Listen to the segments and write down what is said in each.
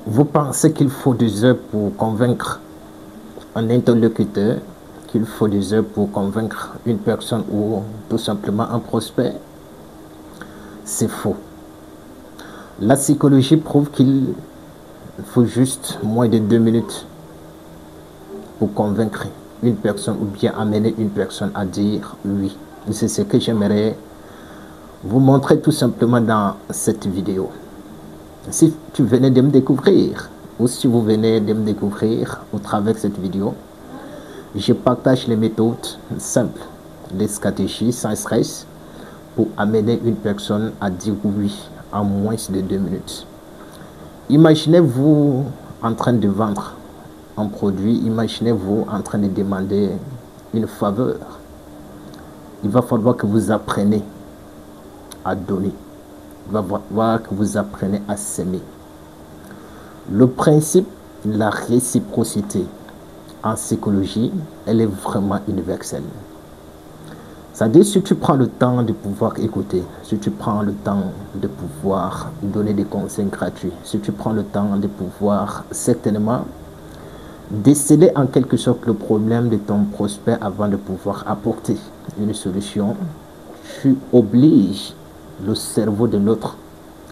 Vous pensez qu'il faut des heures pour convaincre un interlocuteur, qu'il faut des heures pour convaincre une personne ou tout simplement un prospect? C'est faux. La psychologie prouve qu'il faut juste moins de 2 minutes pour convaincre une personne ou bien amener une personne à dire oui. C'est ce que j'aimerais vous montrer tout simplement dans cette vidéo. Si tu venais de me découvrir ou si vous venez de me découvrir au travers de cette vidéo, je partage les méthodes simples, les stratégies sans stress pour amener une personne à dire oui en moins de 2 minutes. Imaginez-vous en train de vendre un produit, imaginez-vous en train de demander une faveur. Il va falloir que vous appreniez à donner. Il va falloir que vous appreniez à s'aimer. Le principe de la réciprocité en psychologie, elle est vraiment universelle. C'est-à-dire, si tu prends le temps de pouvoir écouter, si tu prends le temps de pouvoir donner des conseils gratuits, si tu prends le temps de pouvoir certainement déceler en quelque sorte le problème de ton prospect avant de pouvoir apporter une solution, tu obliges le cerveau de l'autre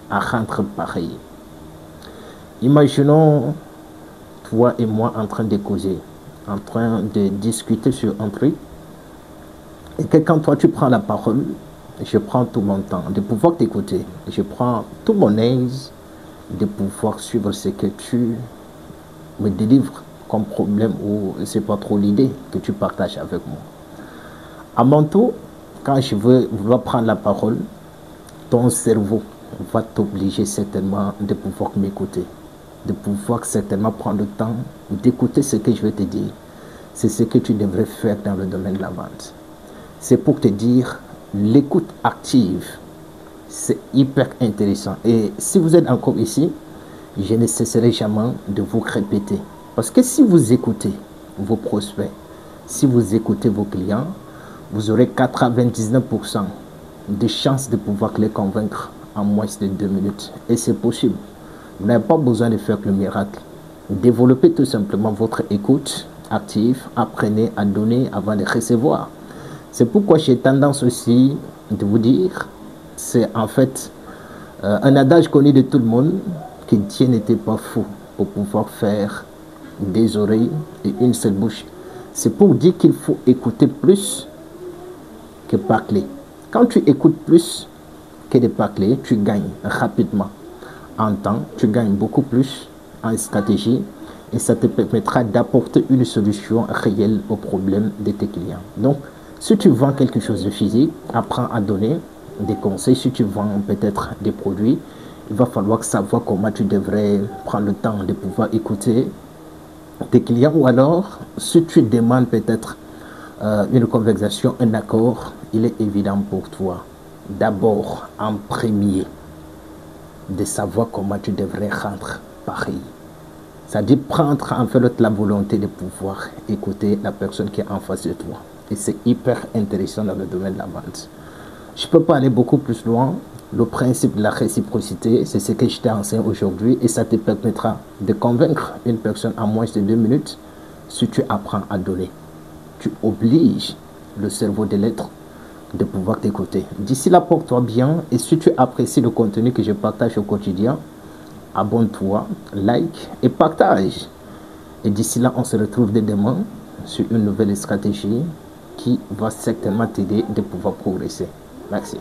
à rendre pareil. Imaginons toi et moi en train de causer, en train de discuter sur un truc, et que quand toi tu prends la parole, je prends tout mon temps de pouvoir t'écouter, je prends tout mon aise de pouvoir suivre ce que tu me délivres comme problème ou c'est pas trop l'idée que tu partages avec moi. À mon tour, quand je veux prendre la parole, ton cerveau va t'obliger certainement de pouvoir m'écouter, de pouvoir certainement prendre le temps d'écouter ce que je vais te dire. C'est ce que tu devrais faire dans le domaine de la vente. C'est pour te dire, l'écoute active, c'est hyper intéressant. Et si vous êtes encore ici, je ne cesserai jamais de vous répéter. Parce que si vous écoutez vos prospects, si vous écoutez vos clients, vous aurez 99% de chances de pouvoir les convaincre en moins de 2 minutes. Et c'est possible. Vous n'avez pas besoin de faire le miracle. Développez tout simplement votre écoute active. Apprenez à donner avant de recevoir. C'est pourquoi j'ai tendance aussi de vous dire, c'est en fait un adage connu de tout le monde, que Dieu n'était pas fou pour pouvoir faire des oreilles et une seule bouche. C'est pour dire qu'il faut écouter plus que parler. Quand tu écoutes plus que de parler, tu gagnes rapidement en temps, tu gagnes beaucoup plus en stratégie et ça te permettra d'apporter une solution réelle aux problèmes de tes clients. Donc, si tu vends quelque chose de physique, apprends à donner des conseils. Si tu vends peut-être des produits, il va falloir savoir comment tu devrais prendre le temps de pouvoir écouter tes clients. Ou alors, si tu demandes peut-être une conversation, un accord, il est évident pour toi, d'abord, en premier, de savoir comment tu devrais rendre pareil. C'est-à-dire prendre en fait la volonté de pouvoir écouter la personne qui est en face de toi. Et c'est hyper intéressant dans le domaine de la vente. Je ne peux pas aller beaucoup plus loin. Le principe de la réciprocité, c'est ce que je t'ai enseigné aujourd'hui et ça te permettra de convaincre une personne en moins de 2 minutes si tu apprends à donner. Tu obliges le cerveau de l'être de pouvoir t'écouter. D'ici là, porte-toi bien et si tu apprécies le contenu que je partage au quotidien, abonne-toi, like et partage. Et d'ici là, on se retrouve dès demain sur une nouvelle stratégie qui va certainement t'aider de pouvoir progresser. Merci.